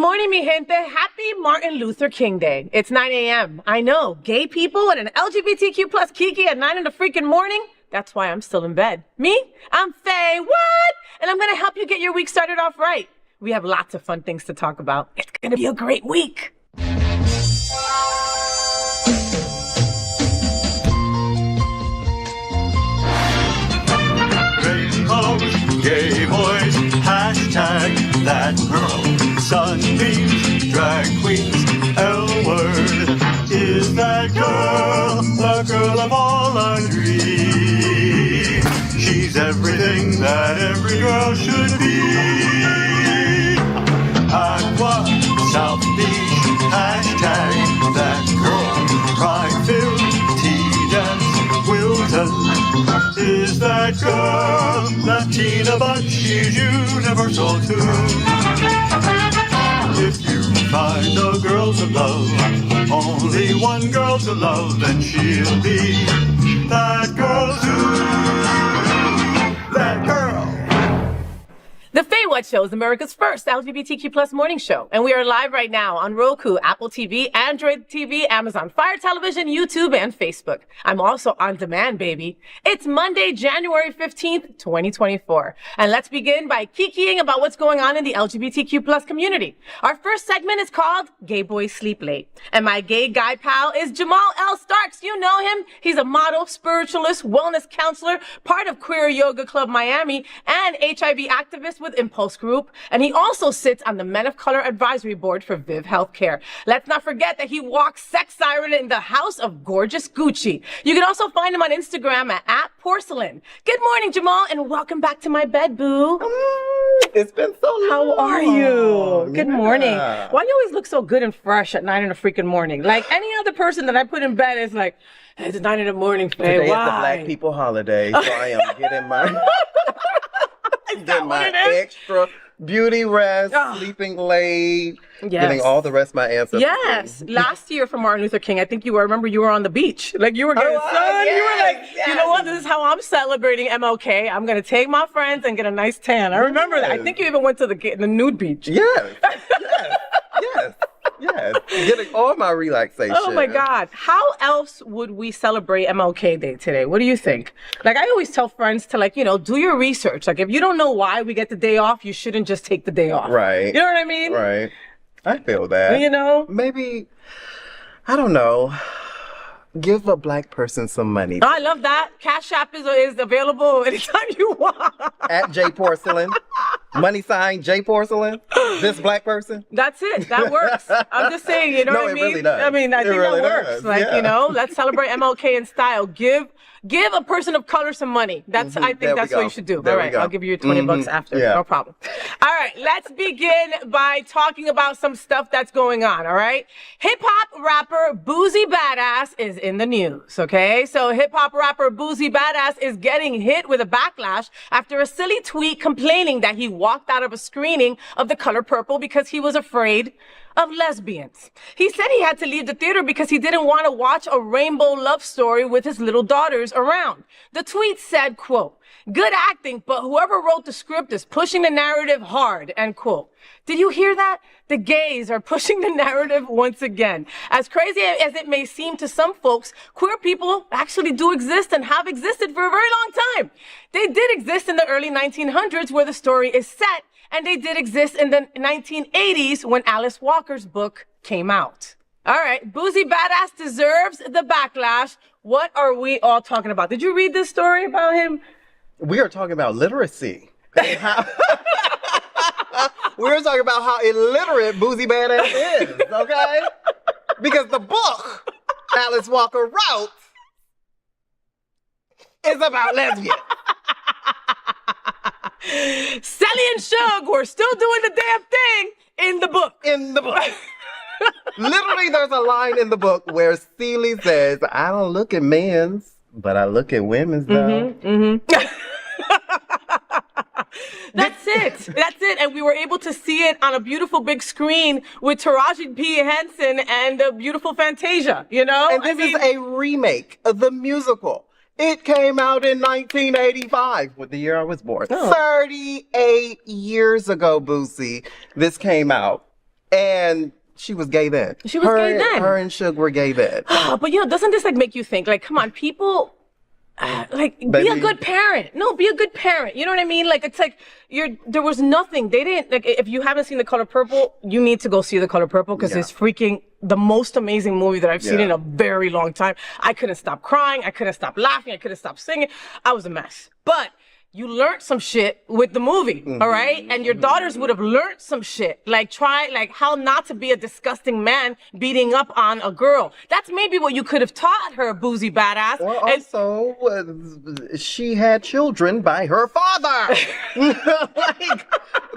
morning, mi gente. Happy Martin Luther King Day. It's 9 a.m. I know, gay people and an LGBTQ plus Kiki at 9 in the freaking morning. That's why I'm still in bed. Me? I'm FayWhat, and I'm gonna help you get your week started off right. We have lots of fun things to talk about. It's gonna be a great week. Gay boys, hashtag that girl. Sunbeams, drag queens, L word. Is that girl the girl of all our dreams? She's everything that every girl should be. Aqua, South Beach, hashtag that girl. Pride-filled, tea-dance, Wilton. Is that girl Latina, but she's universal too? If you find a girl to love, only one girl to love, then she'll be that girl too. That girl. The FayWhat Show is America's first LGBTQ plus morning show, and we are live right now on Roku, Apple TV, Android TV, Amazon Fire Television, YouTube, and Facebook. I'm also on demand, baby. It's Monday, January 15th, 2024. And let's begin by kikiing about what's going on in the LGBTQ plus community. Our first segment is called Gay Boys Sleep Late. And my gay guy pal is Jamaal L. Starks. You know him. He's a model, spiritualist, wellness counselor, part of Queer Yoga Club Miami, and HIV activist with Impulse Group, and he also sits on the Men of Color Advisory Board for Viv Healthcare. Let's not forget that he walks sex siren in the house of gorgeous Gucci. You can also find him on Instagram at @porcelain. Good morning, Jamaal, and welcome back to my bed, boo. It's been so long. How are you? Good morning. Yeah. Why do you always look so good and fresh at 9 in the freaking morning? Like any other person that I put in bed is like, hey, it's 9 in the morning, Faye. Today Why? is the Black People holiday, so I am getting my extra beauty rest, sleeping late, getting all the rest of my ancestors. Yes. Last year for Martin Luther King, I think you were on the beach. Like you were getting sun. Yes, You were like, you know what? This is how I'm celebrating MLK. I'm going to take my friends and get a nice tan. I remember that. I think you even went to the nude beach. Yes. Yes. Getting all my relaxation. Oh my God. How else would we celebrate MLK Day today? What do you think? Like I always tell friends to do your research. Like if you don't know why we get the day off, you shouldn't just take the day off. Right. You know what I mean? Right. I feel that. Maybe, I don't know, give a Black person some money. I love that. Cash App is available anytime you want. At J Porcelain. Money sign J Porcelain. This Black person. That's it. That works. I'm just saying, you know what I mean? No, it really does. I mean, I think really that works. does. Like, Yeah. Let's celebrate MLK in style. Give a person of color some money. I think that's what you should do. All right, I'll give you $20 after. Yeah. No problem. All right, let's begin by talking about some stuff that's going on, all right? Hip-hop rapper Boozie BadAzz is in the news, okay? So hip-hop rapper Boozie BadAzz is getting hit with a backlash after a silly tweet complaining that he walked out of a screening of The Color Purple because he was afraid of lesbians. He said he had to leave the theater because he didn't want to watch a rainbow love story with his little daughters around. The tweet said, quote, "Good acting, but whoever wrote the script is pushing the narrative hard," end quote. Did you hear that? The gays are pushing the narrative once again. As crazy as it may seem to some folks, queer people actually do exist and have existed for a very long time. They did exist in the early 1900s where the story is set, and they did exist in the 1980s when Alice Walker's book came out. All right, Boozie BadAzz deserves the backlash. What are we all talking about? Did you read this story about him? We are talking about literacy. We were talking about how illiterate Boozie BadAzz is, okay? Because the book Alice Walker wrote is about lesbians. Sally and Shug were still doing the damn thing in the book. Literally, there's a line in the book where Celie says, "I don't look at men's, but I look at women's, though." That's it. And we were able to see it on a beautiful big screen with Taraji P, Henson, and the beautiful Fantasia, And this is a remake of the musical. It came out in 1985, with the year I was born. 38 years ago, Boosie, this came out. And she was gay then. She was gay then. Her and Suge were gay then. But doesn't this like make you think? Like, come on, people. Be a good parent. No, be a good parent. You know what I mean? Like, it's like there was nothing. They didn't, like, if you haven't seen The Color Purple, you need to go see The Color Purple because it's freaking the most amazing movie that I've seen in a very long time. I couldn't stop crying. I couldn't stop laughing. I couldn't stop singing. I was a mess. But you learned some shit with the movie, all right? And your daughters would have learned some shit. Like, how not to be a disgusting man beating up on a girl. That's maybe what you could have taught her, Boozie BadAzz. Or also, she had children by her father.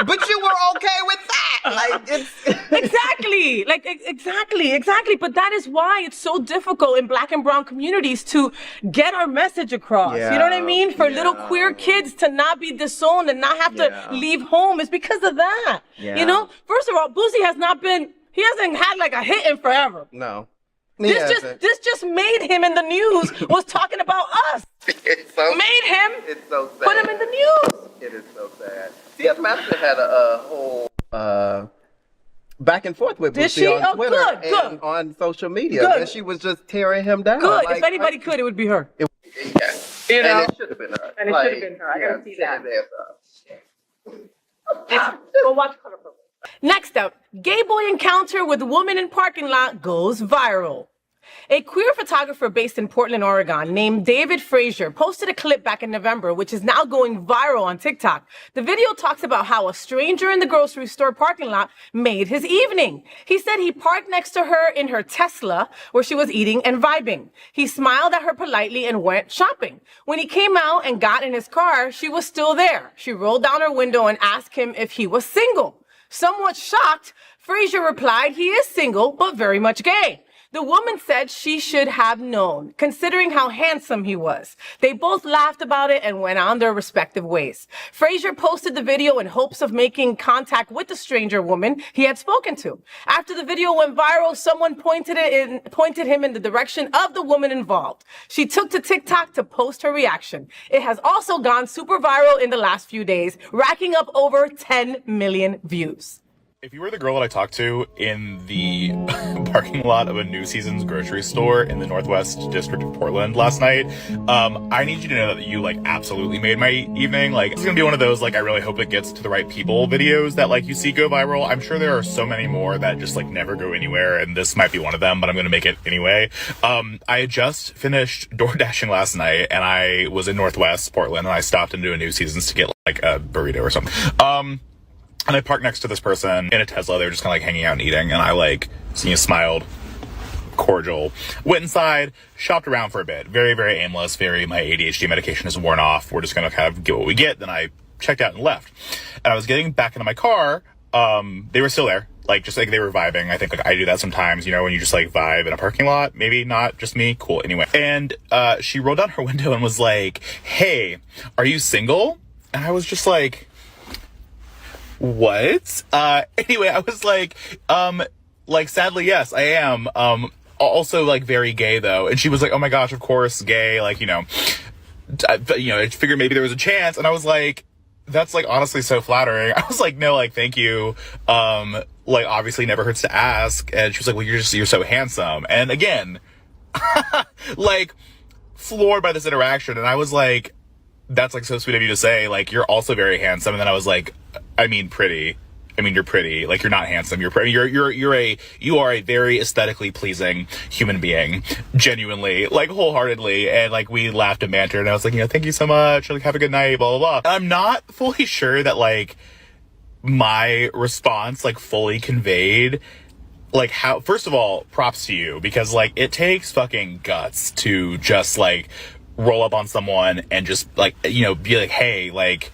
But you were okay with that. Like, it's... Exactly. But that is why it's so difficult in Black and brown communities to get our message across. You know what I mean? For little queer kids to not be disowned and not have to leave home is because of that. You know? First of all, Boozie he hasn't had like a hit in forever. No. This just made him in the news was talking about us. It's so sad. Put him in the news. It is so sad. See, Master had a whole back and forth with Boosie on Twitter and on social media. And she was just tearing him down. Good. Like, if anybody could, it would be her. And it should have been her. And it should have been her. I gotta see that. Go watch Color Purple. Next up, gay boy encounter with woman in parking lot goes viral. A queer photographer based in Portland, Oregon, named David Frazier, posted a clip back in November, which is now going viral on TikTok. The video talks about how a stranger in the grocery store parking lot made his evening. He said he parked next to her in her Tesla, where she was eating and vibing. He smiled at her politely and went shopping. When he came out and got in his car, she was still there. She rolled down her window and asked him if he was single. Somewhat shocked, Frazier replied he is single, but very much gay. The woman said she should have known, considering how handsome he was. They both laughed about it and went on their respective ways. Frazier posted the video in hopes of making contact with the stranger woman he had spoken to. After the video went viral, someone pointed him in the direction of the woman involved. She took to TikTok to post her reaction. It has also gone super viral in the last few days, racking up over 10 million views. If you were the girl that I talked to in the parking lot of a New Seasons grocery store in the Northwest District of Portland last night, I need you to know that you, like, absolutely made my evening. Like, it's gonna be one of those, like, I really hope it gets to the right people videos that, like, you see go viral. I'm sure there are so many more that just, like, never go anywhere, and this might be one of them, but I'm gonna make it anyway. I had just finished door dashing last night, and I was in Northwest Portland, and I stopped into a New Seasons to get, like, a burrito or something. And I parked next to this person in a Tesla. They were just kind of like hanging out and eating. And I like, smiled, cordial, went inside, shopped around for a bit. Very, very aimless. My ADHD medication is worn off. We're just going to kind of get what we get. Then I checked out and left. And I was getting back into my car. They were still there. Like, just like they were vibing. I think like I do that sometimes, you know, when you just like vibe in a parking lot. Maybe not just me. Cool. Anyway. And she rolled down her window and was like, "Hey, are you single?" And I was just like, what? Anyway, I was like, sadly, yes, I am. Also, like, very gay, though. And she was like, "Oh my gosh, of course, gay." Like, I figured maybe there was a chance. And I was like, that's, like, honestly so flattering. I was like, no, like, thank you. Like, obviously never hurts to ask. And she was like, well, you're so handsome. And again, like, floored by this interaction. And I was like, that's, like, so sweet of you to say, like, you're also very handsome. And then I was like, pretty. You're pretty. Like, you're not handsome. You're pretty. You are a very aesthetically pleasing human being. Genuinely. Like, wholeheartedly. And, like, we laughed and bantered. And I was like, thank you so much. Like, have a good night, blah, blah, blah. And I'm not fully sure that, like, my response, like, fully conveyed, like, how, first of all, props to you. Because, like, it takes fucking guts to just, like, roll up on someone and just, like, be like, hey, like,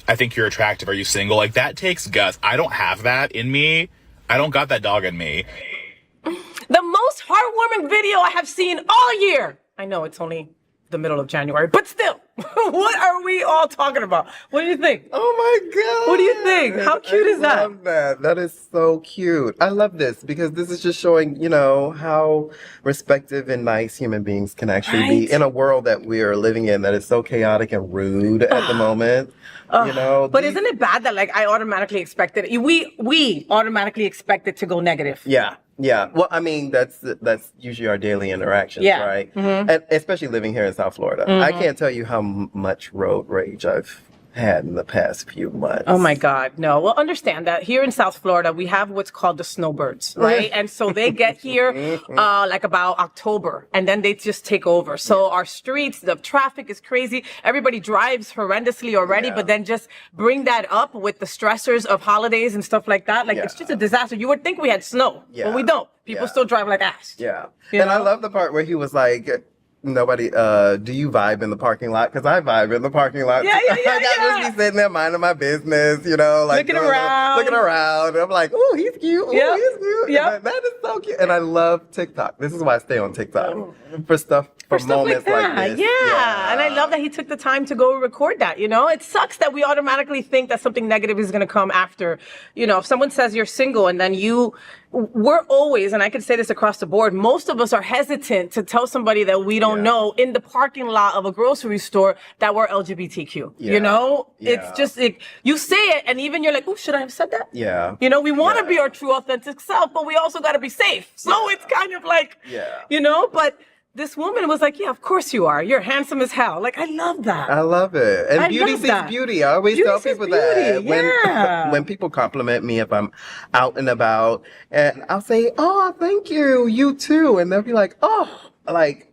I think you're attractive. Are you single? Like, that takes guts. I don't have that in me. I don't got that dog in me. The most heartwarming video I have seen all year. I know it's only the middle of January, but still. What are we all talking about? What do you think? Oh my God. What do you think? How cute is that? I love that. That is so cute. I love this because this is just showing, you know, how respective and nice human beings can actually be in a world that we are living in that is so chaotic and rude at the moment. You know, but isn't it bad that like I automatically expected we automatically expect it to go negative? Yeah. Yeah. Well, I mean, that's usually our daily interactions, right? Mm-hmm. And especially living here in South Florida. Mm-hmm. I can't tell you how much road rage I've had in the past few months. Oh my God, no. Well, understand that here in South Florida, we have what's called the snowbirds, right? And so they get here like about October, and then they just take over. So our streets, the traffic is crazy. Everybody drives horrendously already, but then just bring that up with the stressors of holidays and stuff like that. Like it's just a disaster. You would think we had snow, but we don't. People still drive like ass. Yeah. You know? I love the part where he was like, nobody, do you vibe in the parking lot? Because I vibe in the parking lot. Yeah. I just be sitting there minding my business, you know, like looking around. And I'm like, oh, he's cute. Ooh, he's cute. Yep. That is so cute. And I love TikTok. This is why I stay on TikTok for stuff. For moments like this. Yeah. And I love that he took the time to go record that, you know? It sucks that we automatically think that something negative is going to come after. You know, if someone says you're single and then we're always, and I can say this across the board, most of us are hesitant to tell somebody that we don't know in the parking lot of a grocery store that we're LGBTQ. You know? It's just, you say it and even you're like, oh, should I have said that? Yeah. You know, we want to be our true authentic self, but we also got to be safe. So it's kind of like, you know, but this woman was like, yeah, of course you are. You're handsome as hell. Like, I love that. I love it. And beauty sees beauty. I always tell people that. When people compliment me if I'm out and about, and I'll say, oh, thank you. You too. And they'll be like, oh, like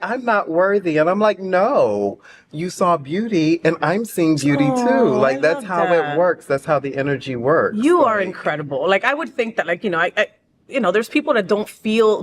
I'm not worthy. And I'm like, no, you saw beauty and I'm seeing beauty too. Like, that's how it works. That's how the energy works. You are incredible. Like, I would think that, like, you know, you know, there's people that don't feel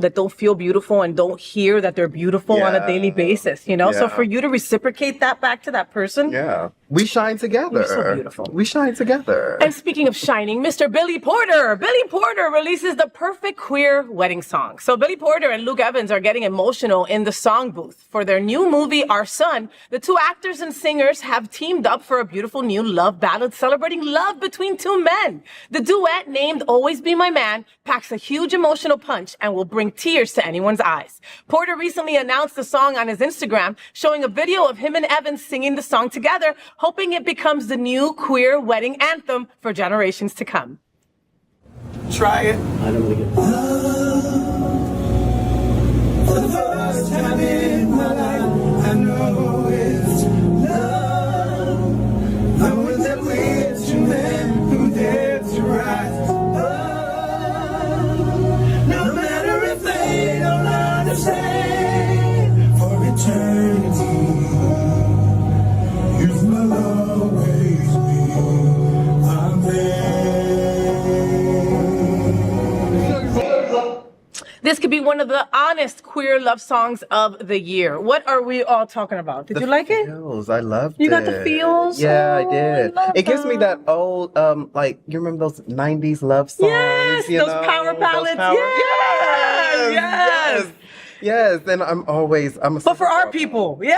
beautiful and don't hear that they're beautiful on a daily basis, you know? So for you to reciprocate that back to that person. Yeah. We shine together. You're so beautiful. We shine together. And speaking of shining, Mr. Billy Porter. Billy Porter releases the perfect queer wedding song. So Billy Porter and Luke Evans are getting emotional in the song booth. For their new movie, Our Son, the two actors and singers have teamed up for a beautiful new love ballad celebrating love between two men. The duet, named Always Be My Man, packs a huge emotional punch and will bring tears to anyone's eyes. Porter recently announced the song on his Instagram, showing a video of him and Evans singing the song together, hoping it becomes the new queer wedding anthem for generations to come. Try it. I don't really get for the first time in my life, I know it's love. Knowing that we're two men who dare to rise above. No matter if they don't understand, for eternity. This could be one of the honest queer love songs of the year. What are we all talking about? Did you like it? Feels. I loved it. You got the feels? Yeah, I did. It gives me that old, like, you remember those 90s love songs? Yes, those power ballads. Yes, and I'm But for our people, we're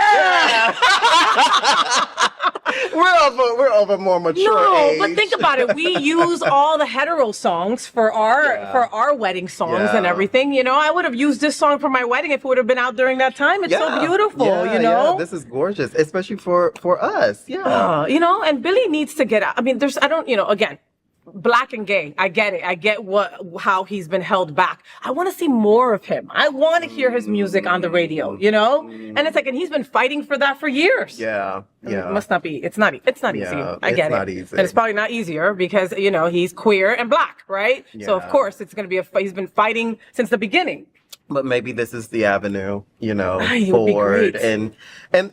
of a more mature age. But think about it. We use all the hetero songs for our wedding songs and everything. You know, I would have used this song for my wedding if it would have been out during that time. It's so beautiful, you know? Yeah, this is gorgeous, especially for us. Yeah. You know, and Billy needs to get out. I mean, again, Black and gay. I get it. I get how he's been held back. I want to see more of him. I want to hear his music on the radio, you know? And it's like, and he's been fighting for that for years. Yeah. It must not be. It's not easy. I get it. Not easy. And it's probably not easier because, you know, he's queer and Black, right? Yeah. So of course it's going to be he's been fighting since the beginning. But maybe this is the avenue, you know, forward. And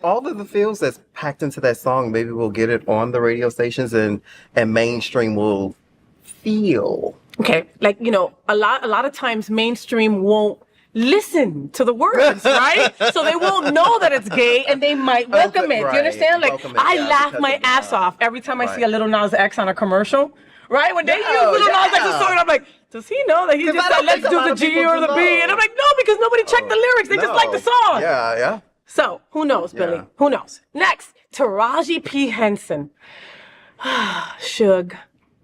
all of the feels that's packed into that song, maybe we'll get it on the radio stations and mainstream will feel. Okay. Like, you know, a lot of times mainstream won't listen to the words, right? So they won't know that it's gay and they might welcome it. Do you understand? Like, I laugh my ass off every time I see a Lil Nas X on a commercial, right? When they use Lil Nas X's song, I'm like, does he know that he just said, let's do the G or the B? And I'm like, no, because nobody checked the lyrics. They just like the song. Yeah. So, who knows, Billy? Yeah. Who knows? Next, Taraji P. Henson. Suge.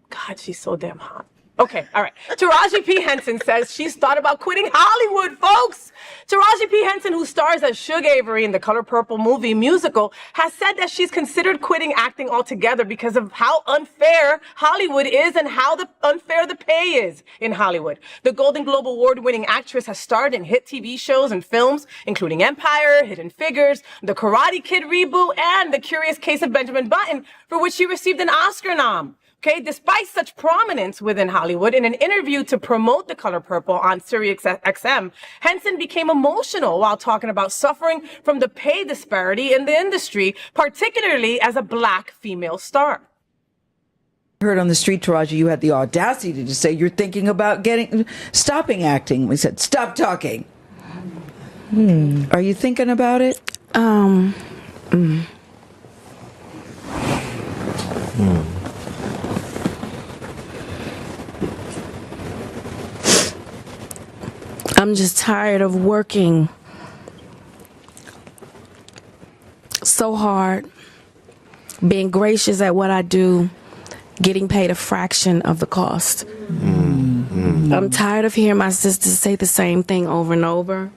God, she's so damn hot. Okay, all right. Taraji P. Henson says she's thought about quitting Hollywood, folks. Taraji P. Henson, who stars as Suge Avery in the Color Purple movie musical, has said that she's considered quitting acting altogether because of how unfair Hollywood is and how unfair the pay is in Hollywood. The Golden Globe Award-winning actress has starred in hit TV shows and films, including Empire, Hidden Figures, The Karate Kid reboot, and The Curious Case of Benjamin Button, for which she received an Oscar nom. Okay, despite such prominence within Hollywood, in an interview to promote The Color Purple on Sirius XM, Henson became emotional while talking about suffering from the pay disparity in the industry, particularly as a black female star. I heard on the street, Taraji, you had the audacity to say you're thinking about stopping acting. We said, stop talking. Are you thinking about it? I'm just tired of working so hard, being gracious at what I do, getting paid a fraction of the cost. I'm tired of hearing my sisters say the same thing over and over.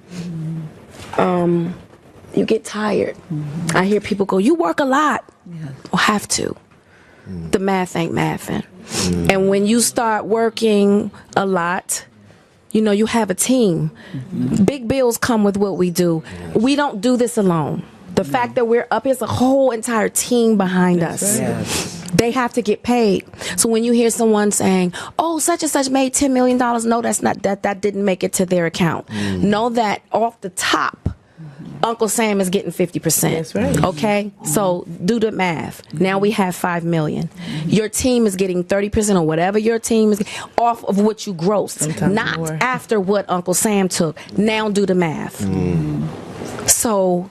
You get tired. I hear people go, you work a lot. Well, have to. The math ain't mathing. And when you start working a lot, you know, you have a team. Big bills come with what we do. We don't do this alone. The fact that we're up, there's a whole entire team behind us. They have to get paid. So when you hear someone saying, oh, such and such made $10 million, no, that's not, that didn't make it to their account. Know that off the top, Uncle Sam is getting 50%. That's right. Okay? So do the math. Now we have 5 million. Your team is getting 30% or whatever your team is off of what you grossed. Sometimes not more. after what Uncle Sam took. Now do the math. So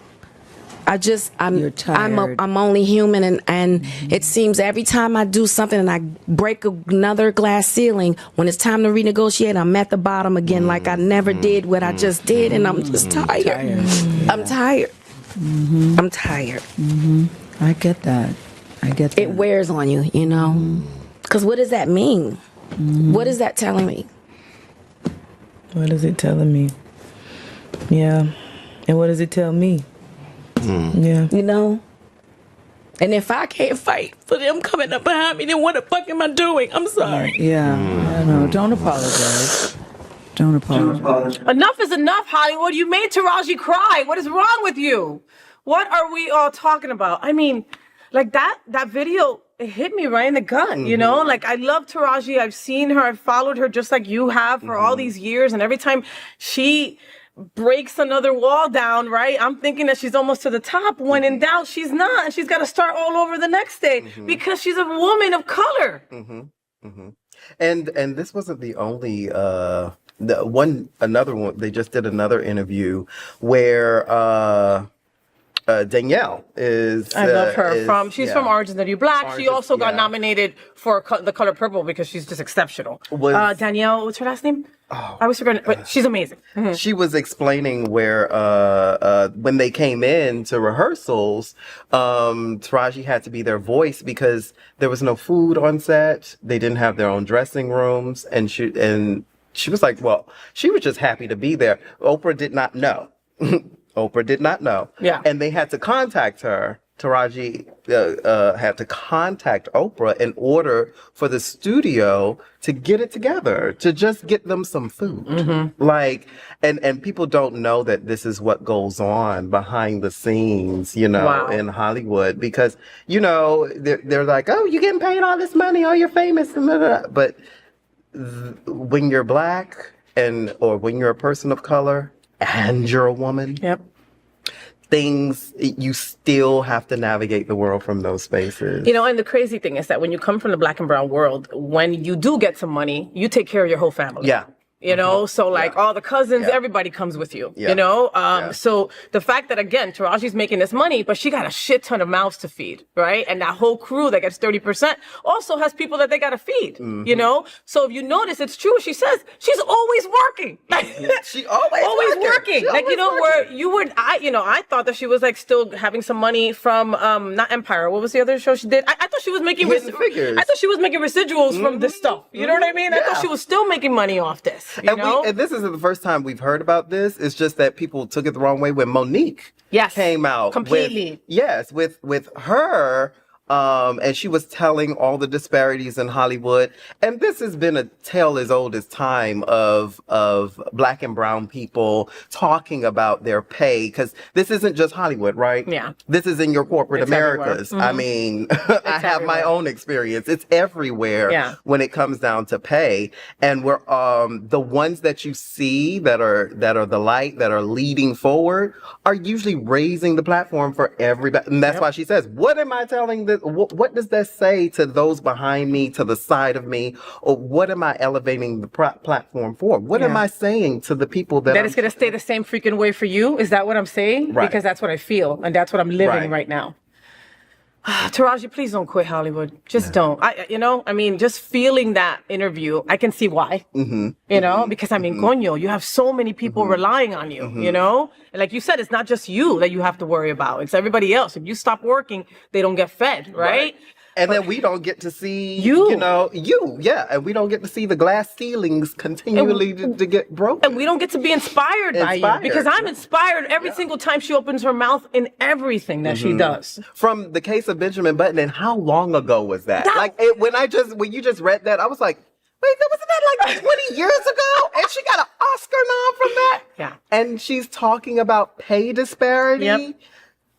You're tired. I'm only human, and it seems every time I do something and I break another glass ceiling, when it's time to renegotiate, I'm at the bottom again, like I never did what I just did, and I'm just tired. I'm tired. I'm tired. I get that. It wears on you, you know? Because what does that mean? What is that telling me? What is it telling me? Yeah. And what does it tell me? Yeah. You know? And if I can't fight for them coming up behind me, then what the fuck am I doing? I'm sorry. Yeah, I know. Don't apologize. Don't apologize. Enough is enough, Hollywood. You made Taraji cry. What is wrong with you? What are we all talking about? I mean, like that video, it hit me right in the gut, you know? Like, I love Taraji. I've seen her. I've followed her just like you have for all these years. And every time she breaks another wall down, right? I'm thinking that she's almost to the top. When in doubt, she's not. And she's got to start all over the next day because she's a woman of color. And this wasn't the only another one. They just did another interview where Danielle is. I love her. She's from Orange is the New Black. She also got yeah. nominated for The Color Purple because she's just exceptional. Danielle, what's her last name? Oh, I was forgetting, but she's amazing. She was explaining where when they came in to rehearsals, Taraji had to be their voice because there was no food on set. They didn't have their own dressing rooms, and she was like, well, she was just happy to be there. Oprah did not know. Oprah did not know. Yeah. And they had to contact her. Taraji had to contact Oprah in order for the studio to get it together, to just get them some food. Like, and people don't know that this is what goes on behind the scenes, you know, in Hollywood, because, you know, they're like, oh, you're getting paid all this money, oh, you're famous, and blah, blah, blah. But when you're black or when you're a person of color and you're a woman, you still have to navigate the world from those spaces. You know, and the crazy thing is that when you come from the black and brown world, when you do get some money, you take care of your whole family. Yeah. You know, so like all the cousins, everybody comes with you, you know? So the fact that, again, Taraji's making this money, but she got a shit ton of mouths to feed, right? And that whole crew that gets 30% also has people that they got to feed, you know? So if you notice, it's true. She says she's always working. She always working. Like, you know, where you would, I thought that she was like still having some money from, not Empire. What was the other show she did? I thought she was making figures. I thought she was making residuals from this stuff. You know what I mean? I thought she was still making money off this. And this isn't the first time we've heard about this. It's just that people took it the wrong way when Monique came out. Completely. With her. And she was telling all the disparities in Hollywood. And this has been a tale as old as time of Black and brown people talking about their pay. Because this isn't just Hollywood, right? Yeah. This is in your corporate Americas. I mean, I have my own experience. It's everywhere when it comes down to pay. And we're the ones that you see that are the light, that are leading forward, are usually raising the platform for everybody. And that's why she says, what am I telling this? What does that say to those behind me, to the side of me? Or what am I elevating the platform for? What am I saying to the people that it's going to stay the same freaking way for you? Is that what I'm saying? Right. Because that's what I feel. And that's what I'm living right now. Taraji, please don't quit Hollywood. Just don't. Just feeling that interview, I can see why. You know, because coño, you have so many people relying on you, you know? And like you said, it's not just you that you have to worry about. It's everybody else. If you stop working, they don't get fed, right? And then we don't get to see, and we don't get to see the glass ceilings continually to get broken. And we don't get to be inspired by you. Because I'm inspired every single time she opens her mouth in everything that she does. From the case of Benjamin Button, and how long ago was that? When you just read that, I was like, wait, wasn't that like 20 years ago? And she got an Oscar nom from that? Yeah. And she's talking about pay disparity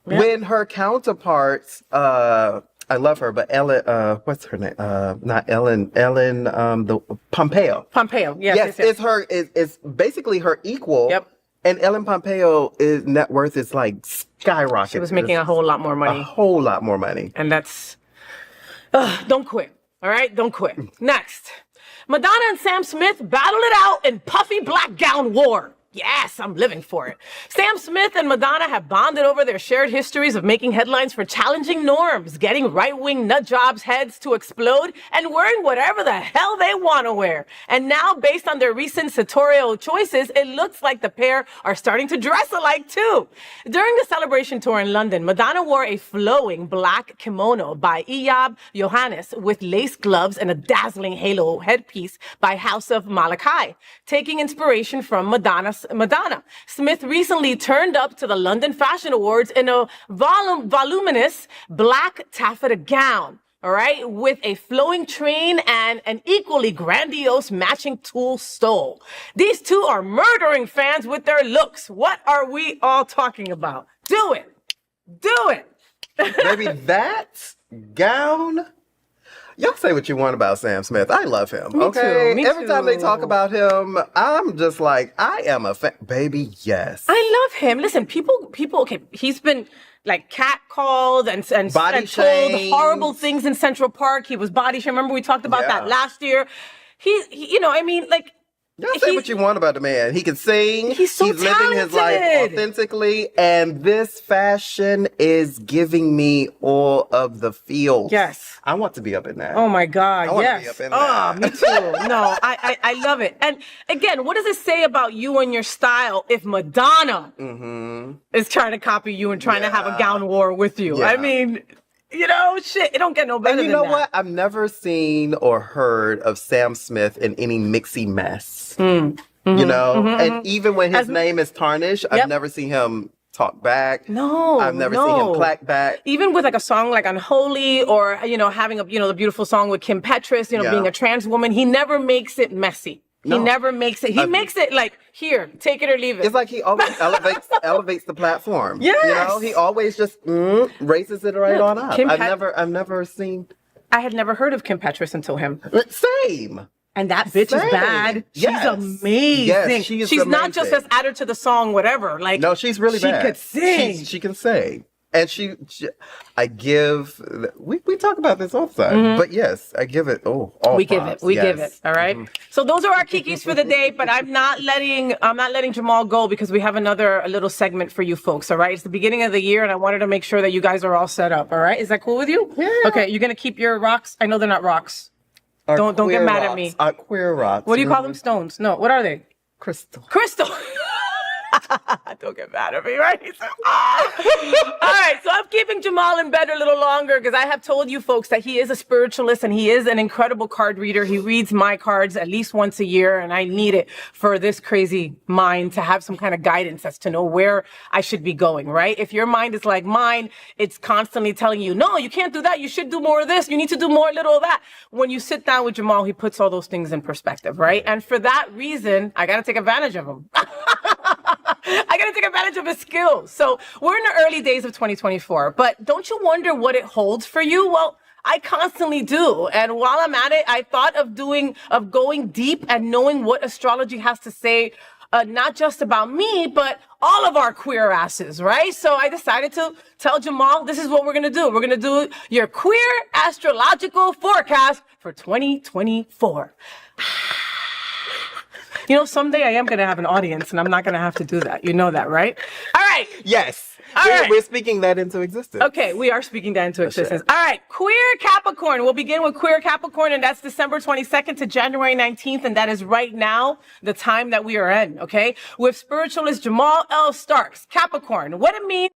when her counterparts, I love her, but Ellen, what's her name? Not Ellen, the Pompeo. Pompeo, yes. It's basically her equal. Yep. And Ellen Pompeo's net worth is like skyrocketing. She was making a whole lot more money. A whole lot more money. And that's, don't quit. All right? Don't quit. Next. Madonna and Sam Smith battled it out in puffy black gown war. Yes, I'm living for it. Sam Smith and Madonna have bonded over their shared histories of making headlines for challenging norms, getting right-wing nut jobs' heads to explode, and wearing whatever the hell they want to wear. And now, based on their recent sartorial choices, it looks like the pair are starting to dress alike too. During the celebration tour in London, Madonna wore a flowing black kimono by Iyab Johannes with lace gloves and a dazzling halo headpiece by House of Malachi, taking inspiration from Madonna. Smith recently turned up to the London Fashion Awards in a voluminous black taffeta gown, all right, with a flowing train and an equally grandiose matching tulle stole. These two are murdering fans with their looks. What are we all talking about? Do it. Do it. Maybe that gown. Y'all say what you want about Sam Smith. I love him. Me too. Every time they talk about him, I'm just like, I am a fan. Baby, yes. I love him. Listen, people, okay, he's been like catcalled and told horrible things in Central Park. He was body shamed. Remember we talked about that last year. He Y'all say what you want about the man. He can sing. He's so talented. Living his life authentically. And this fashion is giving me all of the feels. Yes. I want to be up in that. Oh my God. I want to be up in that. Me too. No, I love it. And again, what does it say about you and your style if Madonna is trying to copy you and trying to have a gown war with you? Yeah. I mean, you know, shit, it don't get no better than that. And you know what? I've never seen or heard of Sam Smith in any mixy mess. You know? And even when his name is tarnished, I've never seen him talk back. No, I've never seen him clack back. Even with like a song like Unholy or, having the beautiful song with Kim Petras, being a trans woman, he never makes it messy. No. He never makes it. He makes it like, here, take it or leave it. It's like he always elevates the platform. Yes. You know, he always just raises it right on up. I've never seen. I had never heard of Kim Petras until him. Same. And that bitch is bad. She's amazing. Yes, she's amazing. Not just as added to the song, whatever. Like, no, she's really bad. She could sing. She can sing. And I give. We talk about this all the time, but yes, I give it. Oh, all we props, give it. All right. So those are our kikis for the day. But I'm not letting Jamaal go because we have a little segment for you folks. All right. It's the beginning of the year, and I wanted to make sure that you guys are all set up. All right. Is that cool with you? Yeah. Okay. You're gonna keep your rocks. I know they're not rocks. Don't get mad at me. Queer rocks. What do you call them? Stones? No. What are they? Crystal. Crystal. Don't get mad at me, right? All right, so I'm keeping Jamaal in bed a little longer because I have told you folks that he is a spiritualist and he is an incredible card reader. He reads my cards at least once a year, and I need it for this crazy mind to have some kind of guidance as to know where I should be going, right? If your mind is like mine, it's constantly telling you, no, you can't do that. You should do more of this. You need to do more little of that. When you sit down with Jamaal, he puts all those things in perspective, right? And for that reason, I got to take advantage of him. I got to take advantage of his skills. So we're in the early days of 2024, but don't you wonder what it holds for you? Well, I constantly do. And while I'm at it, I thought of going deep and knowing what astrology has to say, not just about me, but all of our queer asses, right? So I decided to tell Jamaal, this is what we're going to do. We're going to do your queer astrological forecast for 2024. You know, someday I am going to have an audience and I'm not going to have to do that. You know that, right? All right. Yes. We're speaking that into existence. Okay, we are speaking that into existence. All right, queer Capricorn. We'll begin with queer Capricorn, and that's December 22nd to January 19th, and that is right now the time that we are in, okay? With spiritualist Jamaal L. Starks, Capricorn. What it means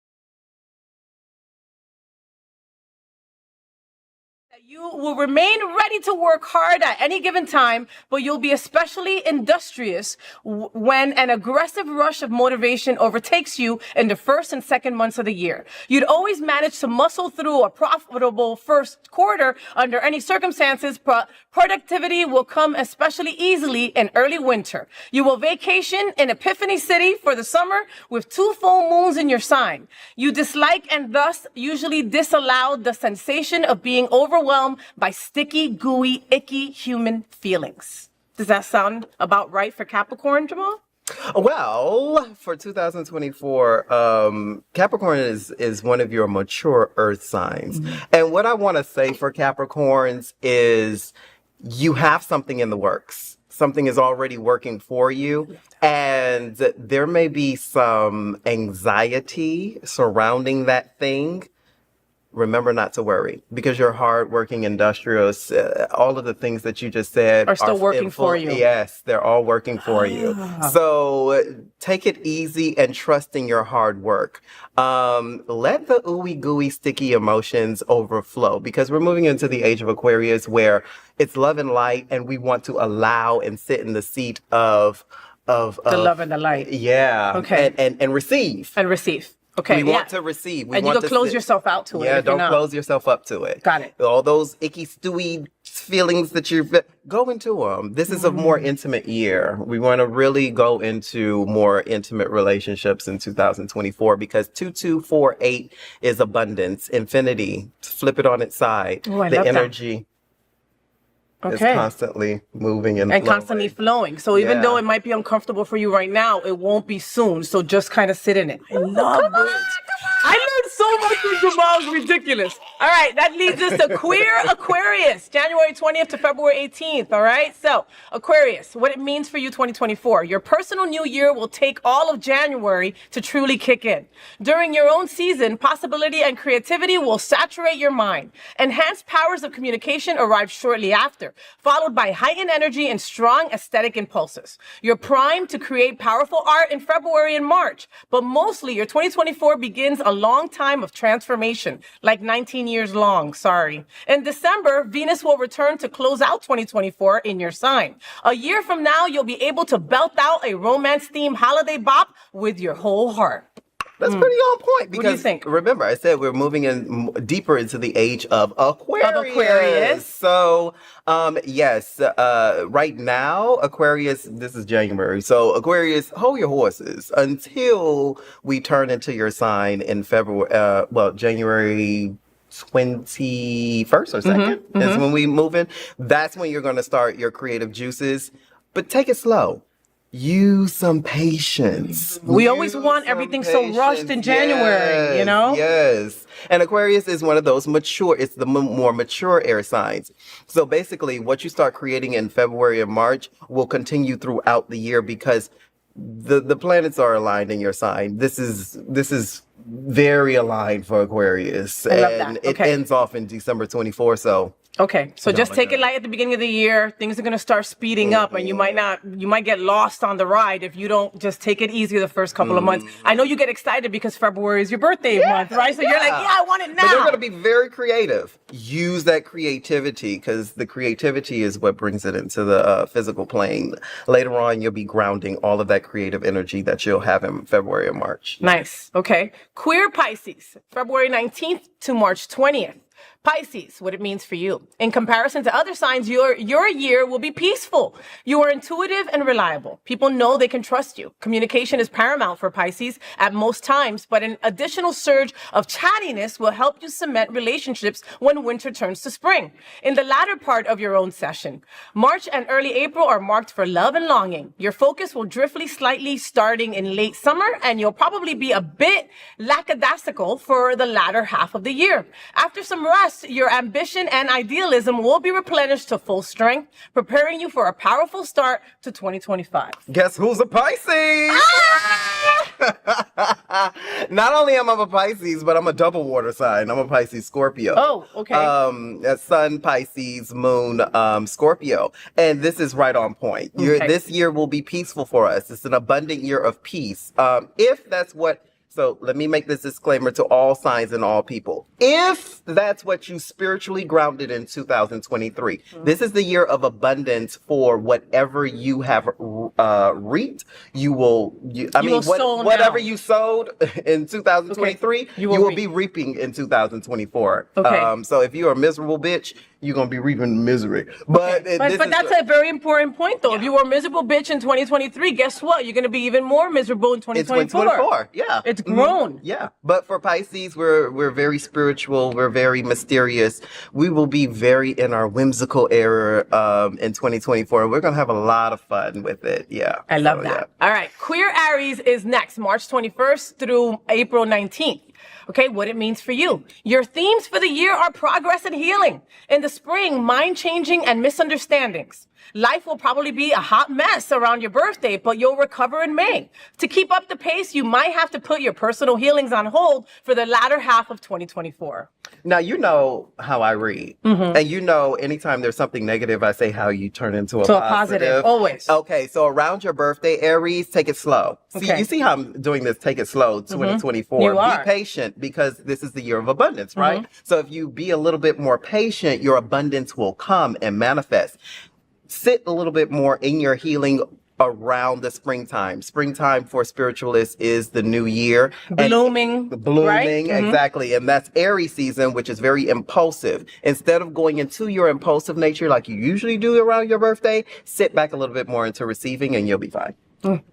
you will remain ready to work hard at any given time, but you'll be especially industrious when an aggressive rush of motivation overtakes you in the first and second months of the year. You'd always manage to muscle through a profitable first quarter under any circumstances. Productivity will come especially easily in early winter. You will vacation in Epiphany City for the summer with 2 full moons in your sign. You dislike and thus usually disallow the sensation of being overwhelmed by sticky, gooey, icky human feelings. Does that sound about right for Capricorn, Jamaal? Well, for 2024, Capricorn is one of your mature earth signs. And what I want to say for Capricorns is you have something in the works. Something is already working for you. And there may be some anxiety surrounding that thing. Remember not to worry, because you're hardworking, industrious. All of the things that you just said are still working for you. Yes, they're all working for you. So take it easy and trust in your hard work. Let the ooey gooey sticky emotions overflow, because we're moving into the age of Aquarius where it's love and light, and we want to allow and sit in the seat of the love and the light. Yeah. Okay. And receive. And receive. Okay, we want to receive. And you don't close yourself out to it. Yeah, don't close yourself up to it. Got it. All those icky, stewy feelings that go into them. This is a more intimate year. We want to really go into more intimate relationships in 2024, because 2248 is abundance, infinity. Flip it on its side. Ooh, I the love energy. that. It's constantly moving and flowing. Constantly flowing. So even though it might be uncomfortable for you right now, it won't be soon. So just kind of sit in it. I love it. I learned so much from Jamaal's ridiculous. All right, that leads us to queer Aquarius, January 20th to February 18th. All right, so Aquarius, what it means for you 2024. Your personal new year will take all of January to truly kick in. During your own season, possibility and creativity will saturate your mind. Enhanced powers of communication arrive shortly after, followed by heightened energy and strong aesthetic impulses. You're primed to create powerful art in February and March, but mostly your 2024 begins a long time of transformation, like 19 years long, sorry. In December, Venus will return to close out 2024 in your sign. A year from now, you'll be able to belt out a romance-themed holiday bop with your whole heart. That's pretty on point, because what do you think? Remember, I said we're moving in deeper into the age of Aquarius. So, yes, right now, Aquarius, this is January. So Aquarius, hold your horses until we turn into your sign in February, January 21st or 2nd is when we move in. That's when you're going to start your creative juices, but take it slow. use some patience. We always Use want some everything so rushed in patience. January, you know? Yes. And Aquarius is one of those mature, it's the more mature air signs. So basically, what you start creating in February and March will continue throughout the year because the planets are aligned in your sign. This is very aligned for Aquarius. I love and that. it Okay. ends off in December 24th. So Okay, so just like take that. it light at the beginning of the year. Things are gonna start speeding up, and you might get lost on the ride if you don't just take it easy the first couple of months. I know you get excited because February is your birthday month, right? So you're like, yeah, I want it now. But they're going to be very creative. Use that creativity because the creativity is what brings it into the physical plane. Later on, you'll be grounding all of that creative energy that you'll have in February and March. Nice. Okay. Queer Pisces, February 19th to March 20th. Pisces, what it means for you. In comparison to other signs, your year will be peaceful. You are intuitive and reliable. People know they can trust you. Communication is paramount for Pisces at most times, but an additional surge of chattiness will help you cement relationships when winter turns to spring. In the latter part of your own session, March and early April are marked for love and longing. Your focus will drift slightly starting in late summer, and you'll probably be a bit lackadaisical for the latter half of the year. After some rest, your ambition and idealism will be replenished to full strength, preparing you for a powerful start to 2025. Guess who's a Pisces? Not only am I a Pisces, but I'm a double water sign. I'm a Pisces Scorpio. Oh, okay. Sun Pisces, Moon Scorpio. And this is right on point. Okay. This year will be peaceful for us. It's an abundant year of peace. If that's what So let me make this disclaimer to all signs and all people. If that's what you spiritually grounded in 2023, this is the year of abundance for whatever you have reaped. Whatever you sowed in 2023, you will be reaping in 2024. Okay. So if you're a miserable bitch, you're going to be reaping misery. But that's a very important point, though. Yeah. If you were a miserable bitch in 2023, guess what? You're going to be even more miserable in 2024. It's 2024, yeah. It's grown. Yeah. But for Pisces, we're very spiritual. We're very mysterious. We will be very in our whimsical era in 2024. We're going to have a lot of fun with it. Yeah. I love that. Yeah. All right. Queer Aries is next, March 21st through April 19th. Okay, what it means for you. Your themes for the year are progress and healing. In the spring, mind-changing and misunderstandings. Life will probably be a hot mess around your birthday, but you'll recover in May. To keep up the pace, you might have to put your personal healings on hold for the latter half of 2024. Now, you know how I read. Mm-hmm. And you know, anytime there's something negative, I say how you turn into a positive. Always. Okay, so around your birthday, Aries, take it slow. See, you see how I'm doing this, take it slow, 2024. You are. Be patient because this is the year of abundance, right? Mm-hmm. So if you be a little bit more patient, your abundance will come and manifest. Sit a little bit more in your healing around the springtime. Springtime for spiritualists is the new year. Blooming, right? Exactly. And that's Aries season, which is very impulsive. Instead of going into your impulsive nature like you usually do around your birthday, sit back a little bit more into receiving and you'll be fine.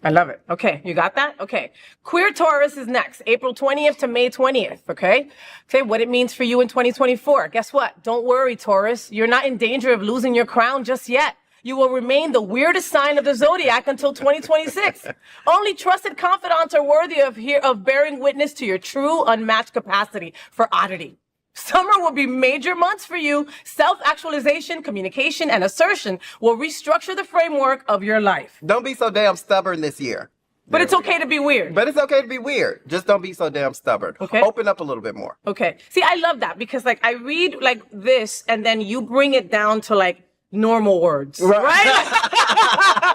I love it. Okay, you got that? Okay. Queer Taurus is next, April 20th to May 20th, okay? Okay, what it means for you in 2024. Guess what? Don't worry, Taurus. You're not in danger of losing your crown just yet. You will remain the weirdest sign of the zodiac until 2026. Only trusted confidants are worthy of bearing witness to your true unmatched capacity for oddity. Summer will be major months for you. Self-actualization, communication, and assertion will restructure the framework of your life. Don't be so damn stubborn this year. But it's okay to be weird. But it's okay to be weird. Just don't be so damn stubborn. Okay. Open up a little bit more. Okay. See, I love that because like I read like this and then you bring it down to like normal words, right?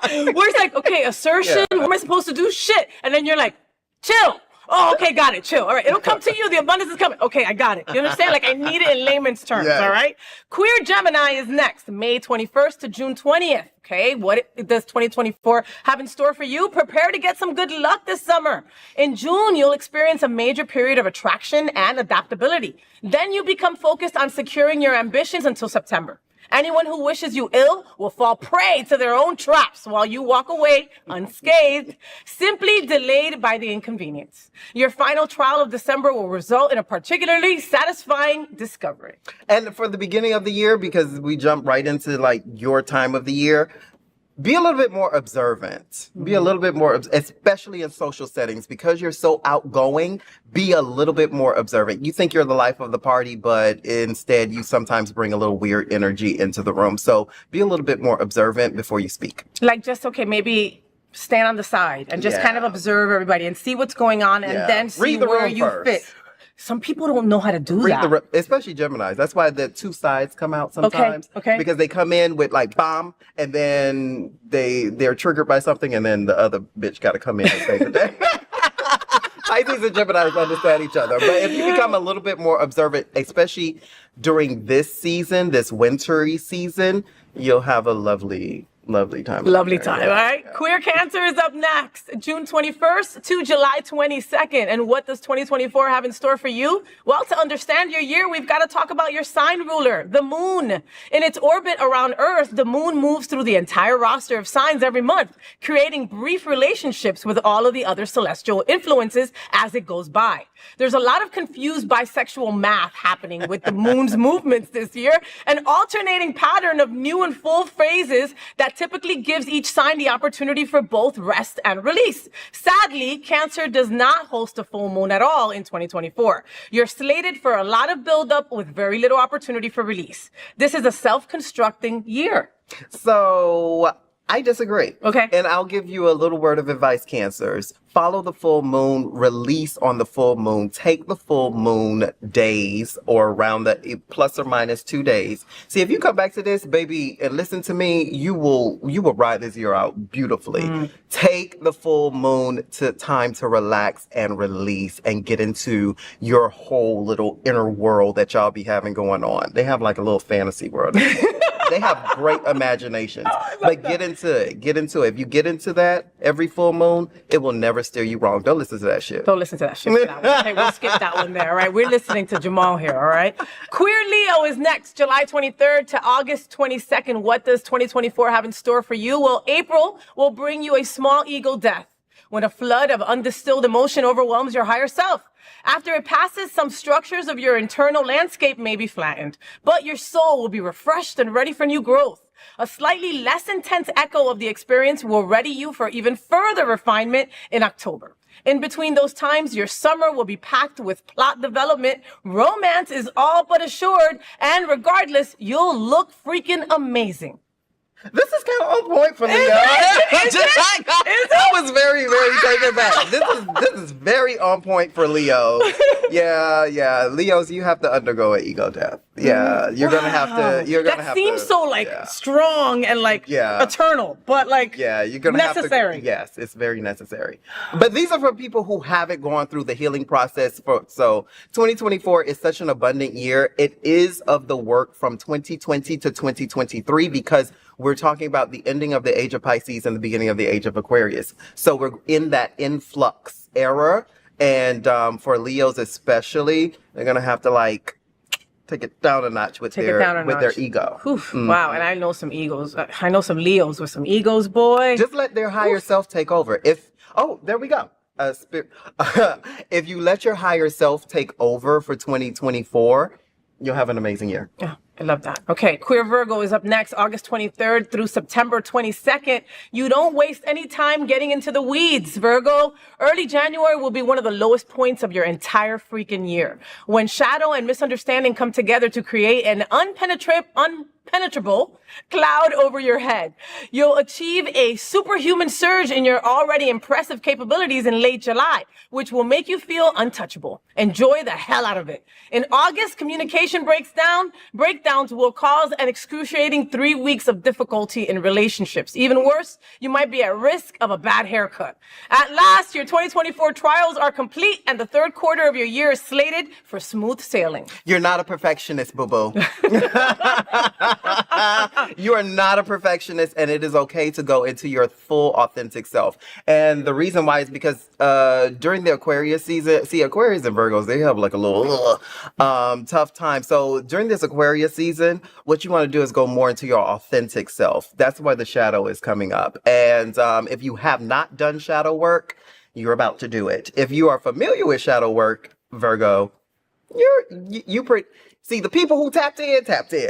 Where it's like, okay, assertion, what am I supposed to do? Shit. And then you're like, chill. Oh, okay, got it. Chill. All right. It'll come to you. The abundance is coming. Okay, I got it. You understand? Like I need it in layman's terms. All right. Queer Gemini is next, May 21st to June 20th. Okay. What does 2024 have in store for you? Prepare to get some good luck this summer. In June, you'll experience a major period of attraction and adaptability. Then you become focused on securing your ambitions until September. Anyone who wishes you ill will fall prey to their own traps while you walk away unscathed, simply delayed by the inconvenience. Your final trial of December will result in a particularly satisfying discovery. And for the beginning of the year, because we jump right into like your time of the year, be a little bit more observant. Be a little bit more, especially in social settings, because you're so outgoing. Be a little bit more observant. You think you're the life of the party, but instead you sometimes bring a little weird energy into the room. So be a little bit more observant before you speak. Like just, okay, maybe stand on the side and just kind of observe everybody and see what's going on and then see Read the where room you first. fit. Some people don't know how to do that. Especially Geminis. That's why the two sides come out sometimes. Okay. Because they come in with like bomb, and then they're triggered by something, and then the other bitch got to come in and save the day. Pisces and Geminis understand each other. But if you become a little bit more observant, especially during this season, this wintry season, you'll have a lovely time. Lovely time, all right? Yeah. Queer Cancer is up next, June 21st to July 22nd. And what does 2024 have in store for you? Well, to understand your year, we've got to talk about your sign ruler, the moon. In its orbit around Earth, the moon moves through the entire roster of signs every month, creating brief relationships with all of the other celestial influences as it goes by. There's a lot of confused bisexual math happening with the moon's movements this year, an alternating pattern of new and full phases that typically gives each sign the opportunity for both rest and release. Sadly, Cancer does not host a full moon at all in 2024. You're slated for a lot of buildup with very little opportunity for release. This is a self-constructing year. So I disagree. Okay. And I'll give you a little word of advice, Cancers. Follow the full moon, release on the full moon, take the full moon days or around the plus or minus 2 days. See, if you come back to this, baby, and listen to me, you will ride this year out beautifully. Take the full moon time to relax and release and get into your whole little inner world that y'all be having going on. They have like a little fantasy world. They have great imaginations. But get into it. If you get into that every full moon, it will never steer you wrong. Don't listen to that shit. Don't listen to that shit. Okay, we'll skip that one there, all right? We're listening to Jamaal here, all right? Queer Leo is next, July 23rd to August 22nd. What does 2024 have in store for you? Well, April will bring you a small ego death when a flood of undistilled emotion overwhelms your higher self. After it passes, some structures of your internal landscape may be flattened, but your soul will be refreshed and ready for new growth. A slightly less intense echo of the experience will ready you for even further refinement in October. In between those times, your summer will be packed with plot development, romance is all but assured, and regardless, you'll look freaking amazing. This is kind of on point for Leo. I was very, very taken back. This is very on point for Leo. Yeah. Leos, you have to undergo an ego death. Yeah, you're gonna have to. That seems so like strong and like eternal, but like you're gonna necessary. Have to. Yes, it's very necessary. But these are for people who haven't gone through the healing process. So 2024 is such an abundant year. It is of the work from 2020 to 2023 because we're talking about the ending of the age of Pisces and the beginning of the age of Aquarius. So we're in that influx era. And for Leos especially, they're going to have to like take it down a notch with their ego. Wow. And I know some egos. I know some Leos with some egos, boy. Just let their higher self take over. There we go. If you let your higher self take over for 2024, you'll have an amazing year. Yeah. I love that. Okay, Queer Virgo is up next, August 23rd through September 22nd. You don't waste any time getting into the weeds, Virgo. Early January will be one of the lowest points of your entire freaking year. When shadow and misunderstanding come together to create an unpenetrable cloud over your head. You'll achieve a superhuman surge in your already impressive capabilities in late July, which will make you feel untouchable. Enjoy the hell out of it. In August, communication breakdowns will cause an excruciating 3 weeks of difficulty in relationships. Even worse, you might be at risk of a bad haircut. At last, your 2024 trials are complete and the third quarter of your year is slated for smooth sailing. You're not a perfectionist, boo-boo. You are not a perfectionist, and it is okay to go into your full authentic self. And the reason why is because during the Aquarius season, see, Aquarius and Virgos, they have like a little tough time. So during this Aquarius season, what you want to do is go more into your authentic self. That's why the shadow is coming up. And if you have not done shadow work, you're about to do it. If you are familiar with shadow work, Virgo, See, the people who tapped in,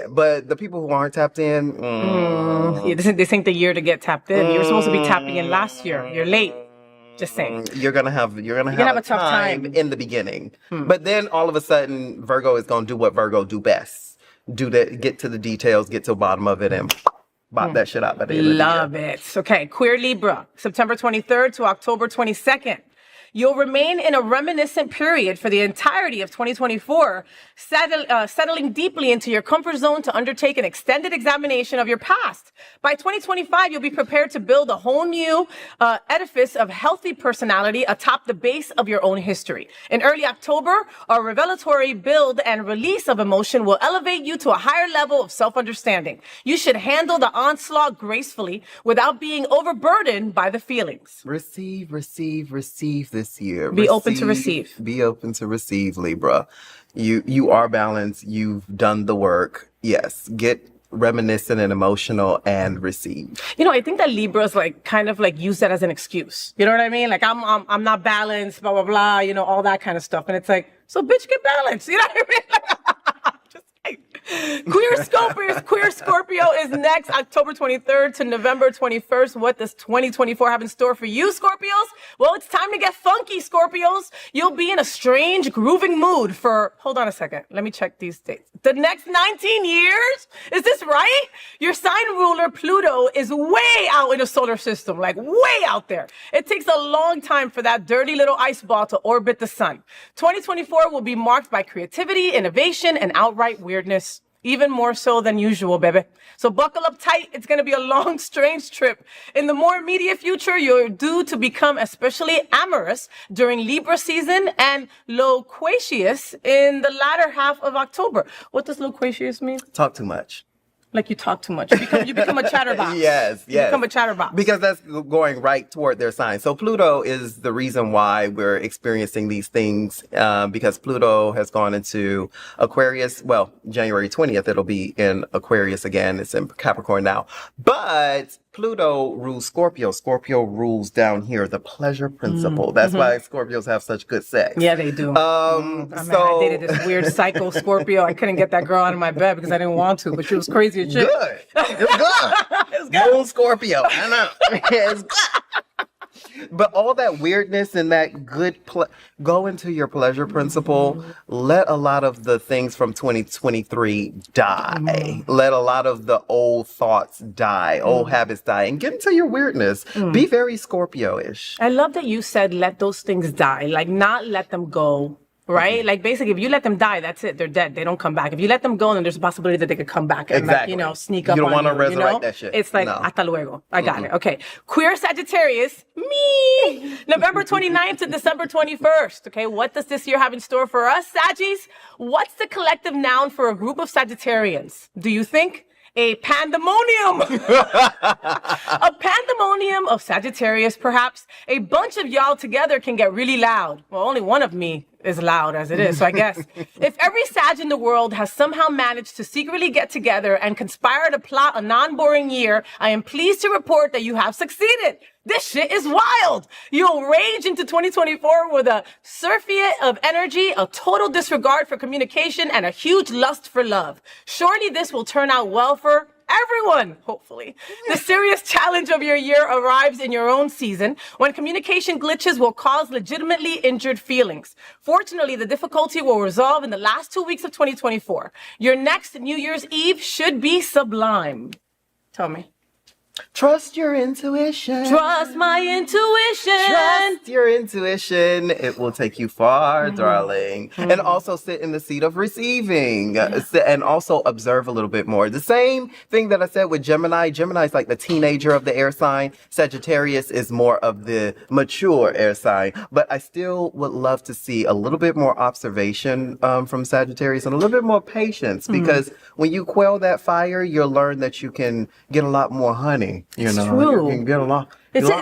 but the people who aren't tapped in, Yeah, this ain't the year to get tapped in. You were supposed to be tapping in last year. You're late. Just saying. You're gonna have a tough time in the beginning, but then all of a sudden, Virgo is gonna do what Virgo do best: get to the details, get to the bottom of it, and bop that shit out by the end of the year. Love it. Okay, Queer Libra, September 23rd to October 22nd. You'll remain in a reminiscent period for the entirety of 2024, settling deeply into your comfort zone to undertake an extended examination of your past. By 2025, you'll be prepared to build a whole new edifice of healthy personality atop the base of your own history. In early October, a revelatory build and release of emotion will elevate you to a higher level of self-understanding. You should handle the onslaught gracefully without being overburdened by the feelings. Receive this year. Be open to receive. Be open to receive, Libra. You are balanced. You've done the work. Yes. Get reminiscent and emotional and receive. You know, I think that Libras kind of use that as an excuse. You know what I mean? Like I'm not balanced, blah blah blah. You know, all that kind of stuff. And it's like, so bitch, get balanced. You know what I mean? Just like, Queer Scorpio is next, October 23rd to November 21st. What does 2024 have in store for you, Scorpios? Well, it's time to get funky, Scorpios. You'll be in a strange, grooving mood for, hold on a second, let me check these dates. The next 19 years? Is this right? Your sign ruler, Pluto, is way out in the solar system, like way out there. It takes a long time for that dirty little ice ball to orbit the sun. 2024 will be marked by creativity, innovation, and outright weirdness. Even more so than usual, baby. So buckle up tight. It's going to be a long, strange trip. In the more immediate future, you're due to become especially amorous during Libra season and loquacious in the latter half of October. What does loquacious mean? Talk too much. Like you talk too much. You become a chatterbox. Yes. You become a chatterbox. Because that's going right toward their sign. So Pluto is the reason why we're experiencing these things, because Pluto has gone into Aquarius. Well, January 20th, it'll be in Aquarius again. It's in Capricorn now. But Pluto rules Scorpio. Scorpio rules down here the pleasure principle. That's why Scorpios have such good sex. Yeah, they do. I dated this weird psycho Scorpio. I couldn't get that girl out of my bed because I didn't want to, but she was crazy as shit. Good. It's good. It's good. Moon Scorpio. I know. It's good. But all that weirdness and that good go into your pleasure principle. Let a lot of the things from 2023 die. Let a lot of the old thoughts die, old habits die, and get into your weirdness. Be very Scorpio-ish. I love that you said let those things die, like not let them go. Right? Like basically if you let them die, that's it. They're dead. They don't come back. If you let them go, then there's a possibility that they could come back and sneak up on you. You don't want to resurrect that shit. It's like, hasta luego. I got it. Okay. Queer Sagittarius, me. November 29th to December 21st. Okay. What does this year have in store for us, Saggies? What's the collective noun for a group of Sagittarians? Do you think? A pandemonium. A pandemonium of Sagittarius, perhaps. A bunch of y'all together can get really loud. Well, only one of me is loud as it is, so I guess. If every Sag in the world has somehow managed to secretly get together and conspire to plot a non-boring year, I am pleased to report that you have succeeded. This shit is wild. You'll rage into 2024 with a surfeit of energy, a total disregard for communication, and a huge lust for love. Surely this will turn out well for everyone, hopefully. The serious challenge of your year arrives in your own season when communication glitches will cause legitimately injured feelings. Fortunately, the difficulty will resolve in the last 2 weeks of 2024. Your next New Year's Eve should be sublime. Tell me. Trust your intuition. Trust my intuition. Trust your intuition. It will take you far, darling. And also sit in the seat of receiving. And also observe a little bit more. The same thing that I said with Gemini. Gemini is like the teenager of the air sign. Sagittarius is more of the mature air sign. But I still would love to see a little bit more observation from Sagittarius and a little bit more patience. Because when you quell that fire, you'll learn that you can get a lot more honey. You know, true. You can get a lot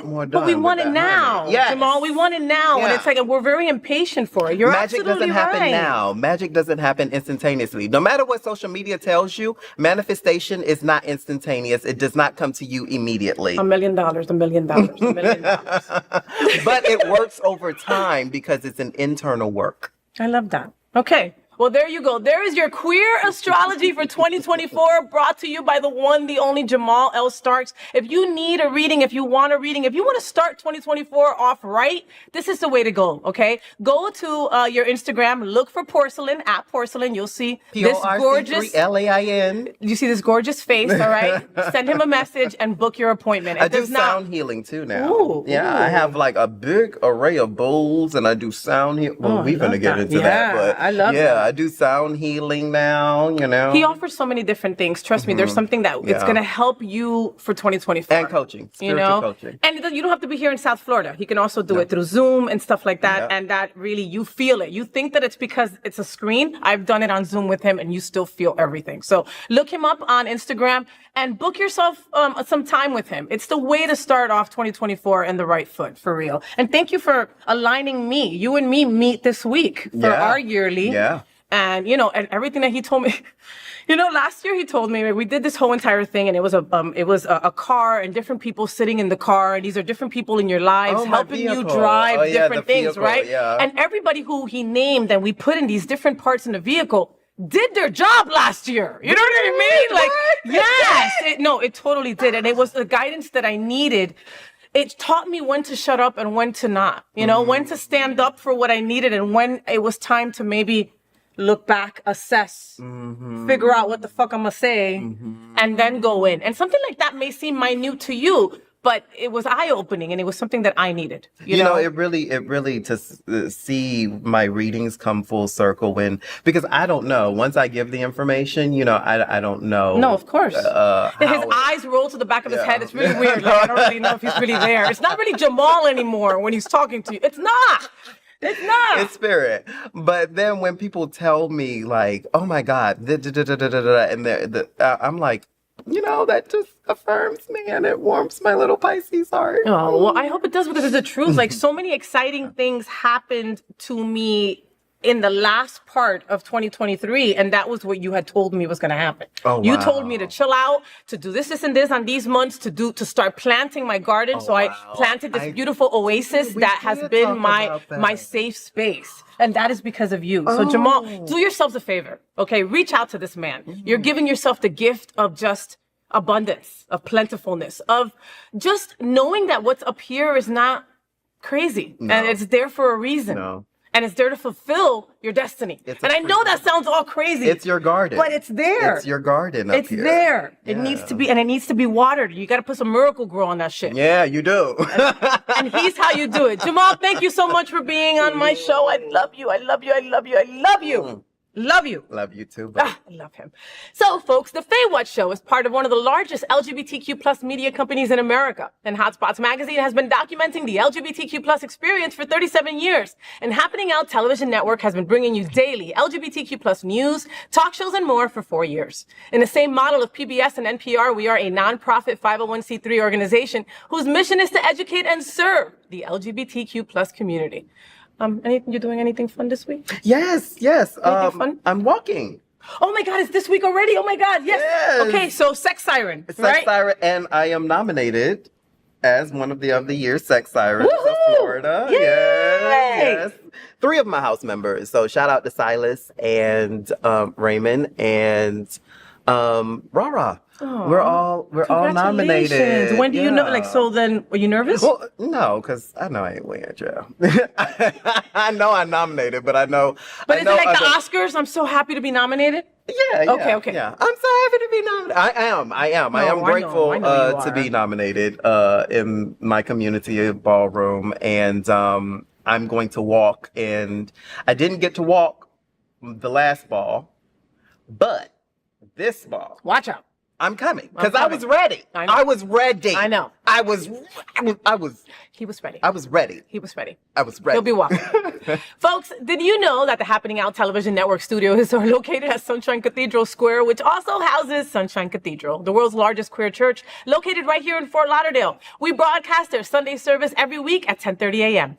more done. But we want it now. Yes. Jamaal, we want it now. Yeah. And it's like, we're very impatient for it. You're Magic absolutely doesn't happen right. now. Magic doesn't happen instantaneously. No matter what social media tells you, manifestation is not instantaneous. It does not come to you immediately. $1 million, $1 million, $1 million. But it works over time because it's an internal work. I love that. Okay. Well, there you go. There is your queer astrology for 2024, brought to you by the one, the only Jamaal L. Starks. If you need a reading, if you want a reading, if you want to start 2024 off right, this is the way to go, okay? Go to your Instagram, look for Porcelain, at Porcelain. You'll see this gorgeous... L-A-I-N. You see this gorgeous face, all right? Send him a message and book your appointment. I do sound healing too now. Ooh, yeah, I have like a big array of bowls and I do sound healing. Well, we're going to get into that, but I love that. I do sound healing now, you know. He offers so many different things. Trust me, there's something that it's going to help you for 2024. And coaching, spiritual coaching. And you don't have to be here in South Florida. He can also do it through Zoom and stuff like that. And that really, you feel it. You think that it's because it's a screen. I've done it on Zoom with him and you still feel everything. So look him up on Instagram and book yourself some time with him. It's the way to start off 2024 in the right foot, for real. And thank you for aligning me. You and me meet this week for our yearly. Yeah. And, you know, and everything that he told me, you know, last year he told me, we did this whole entire thing and it was a car and different people sitting in the car. And these are different people in your lives helping you drive different things, right? Yeah. And everybody who he named and we put in these different parts in the vehicle did their job last year. You know what I mean? Like, yes, it totally did. And it was the guidance that I needed. It taught me when to shut up and when to not, you know, when to stand up for what I needed and when it was time to maybe look back, assess, figure out what the fuck I'm gonna say, and then go in. And something like that may seem minute to you, but it was eye-opening and it was something that I needed. You know, it really to see my readings come full circle because I don't know. Once I give the information, you know, I don't know. No, of course. His eyes roll to the back of his head. It's really weird. Like, I don't really know if he's really there. It's not really Jamaal anymore when he's talking to you. It's not. It's not. It's spirit. But then when people tell me like, oh my God, and I'm like, you know, that just affirms me and it warms my little Pisces heart. Oh, well, I hope it does because it's the truth. Like so many exciting things happened to me in the last part of 2023, and that was what you had told me was going to happen. Oh, wow. You told me to chill out, to do this and this on these months, to start planting my garden. So I planted this beautiful oasis that has been my safe space. And that is because of you. So Jamaal, do yourselves a favor, okay? Reach out to this man. You're giving yourself the gift of just abundance, of plentifulness, of just knowing that what's up here is not crazy. No. And it's there for a reason. No. And it's there to fulfill your destiny. And I know that sounds all crazy. It's your garden. But it's there. It's your garden up here. It's there. Yeah. It needs to be, and it needs to be watered. You got to put some Miracle Grow on that shit. Yeah, you do. And he's how you do it. Jamaal, thank you so much for being on my show. I love you. I love you. I love you. I love you. Love you. Love you too. I love him. So, folks, the FayWhat Show is part of one of the largest LGBTQ plus media companies in America. And Hotspots Magazine has been documenting the LGBTQ plus experience for 37 years. And Happening Out Television Network has been bringing you daily LGBTQ plus news, talk shows, and more for 4 years. In the same model of PBS and NPR, we are a nonprofit 501c3 organization whose mission is to educate and serve the LGBTQ plus community. You doing anything fun this week? Yes. Anything fun? I'm walking. Oh my God, it's this week already? Oh my God, yes. Okay, so Sex Siren, right? Siren, and I am nominated as one of the year Sex Sirens of Florida. Yay! Yes. 3 of my house members. So shout out to Silas and Raymond and Rara. Oh, we're all nominated. When do you know? Like, so then, were you nervous? Well, no, because I know I ain't winning, Joe. I know I'm nominated, but I know. But is it like the Oscars? I'm so happy to be nominated. Yeah. Okay. Yeah, I'm so happy to be nominated. I am. I am grateful to be nominated in my community ballroom, and I'm going to walk. And I didn't get to walk the last ball, but this ball. Watch out. I'm coming because I was ready. I was ready. I know. I was. He was ready. I was ready. He was ready. I was ready. He'll be walking. Folks, did you know that the Happening Out Television Network studios are located at Sunshine Cathedral Square, which also houses Sunshine Cathedral, the world's largest queer church, located right here in Fort Lauderdale. We broadcast their Sunday service every week at 10:30 a.m.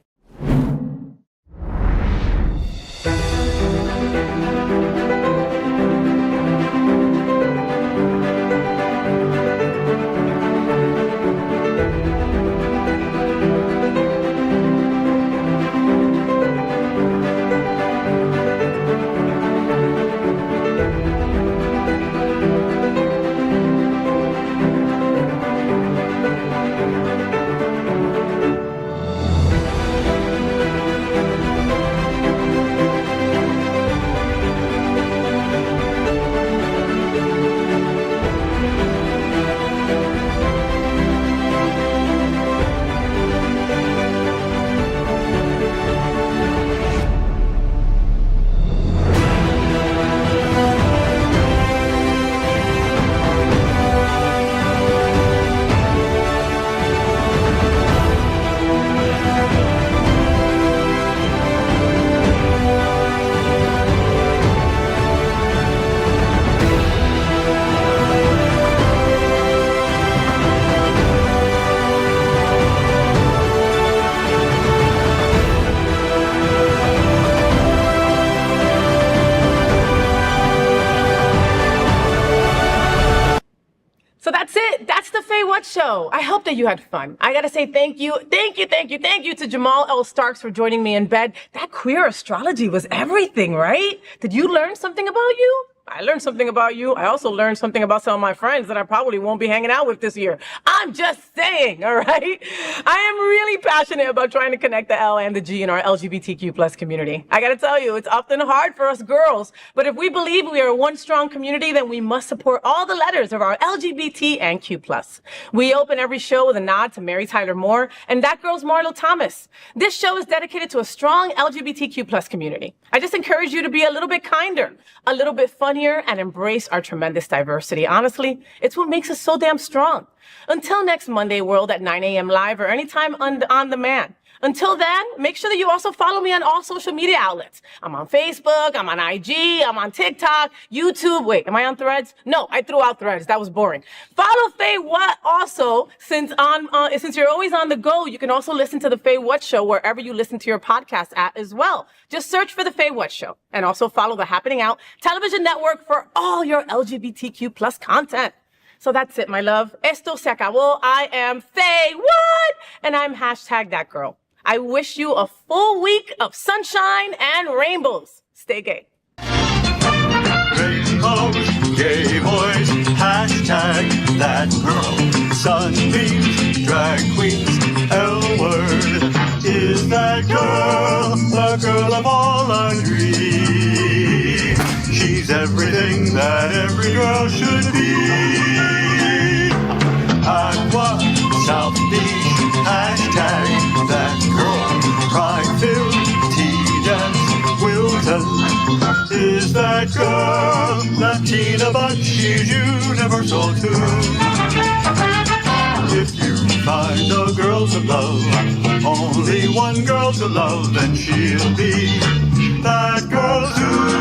show. I hope that you had fun. I gotta say thank you to Jamaal L. Starks for joining me in bed. That queer astrology was everything, right? Did you learn something about you? I learned something about you. I also learned something about some of my friends that I probably won't be hanging out with this year. I'm just saying, all right? I am really passionate about trying to connect the L and the G in our LGBTQ plus community. I gotta tell you, it's often hard for us girls, but if we believe we are one strong community, then we must support all the letters of our LGBT and Q plus. We open every show with a nod to Mary Tyler Moore, and that girl's Marlo Thomas. This show is dedicated to a strong LGBTQ plus community. I just encourage you to be a little bit kinder, a little bit funnier, and embrace our tremendous diversity. Honestly, it's what makes us so damn strong. Until next Monday, world at 9 a.m. live or anytime on demand. Until then, make sure that you also follow me on all social media outlets. I'm on Facebook, I'm on IG, I'm on TikTok, YouTube. Wait, am I on Threads? No, I threw out Threads. That was boring. Follow FayWhat also, since you're always on the go, you can also listen to the FayWhat Show wherever you listen to your podcast at as well. Just search for the FayWhat Show and also follow the Happening Out television network for all your LGBTQ plus content. So that's it, my love. Esto se acabó. I am FayWhat, and I'm #thatgirl. I wish you a full week of sunshine and rainbows. Stay gay. Rainbows, gay boys, #that girl. Sunbeams, drag queens, L word. Is that girl the girl of all our dreams? She's everything that every girl should be. Aqua, South Beach, #that girl. Pride-filled, tea-dance, Wilton. Is that girl Latina, but she's universal too. If you find a girl to love, only one girl to love, then she'll be that girl too.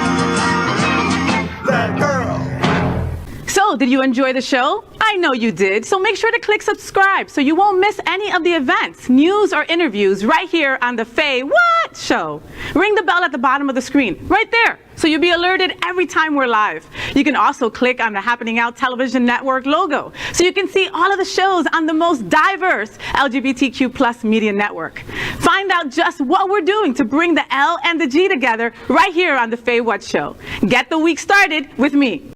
That girl. So, did you enjoy the show? I know you did. So make sure to click subscribe so you won't miss any of the events, news, or interviews right here on the FayWhat Show. Ring the bell at the bottom of the screen, right there, so you'll be alerted every time we're live. You can also click on the Happening Out Television Network logo so you can see all of the shows on the most diverse LGBTQ plus media network. Find out just what we're doing to bring the L and the G together right here on the FayWhat Show. Get the week started with me.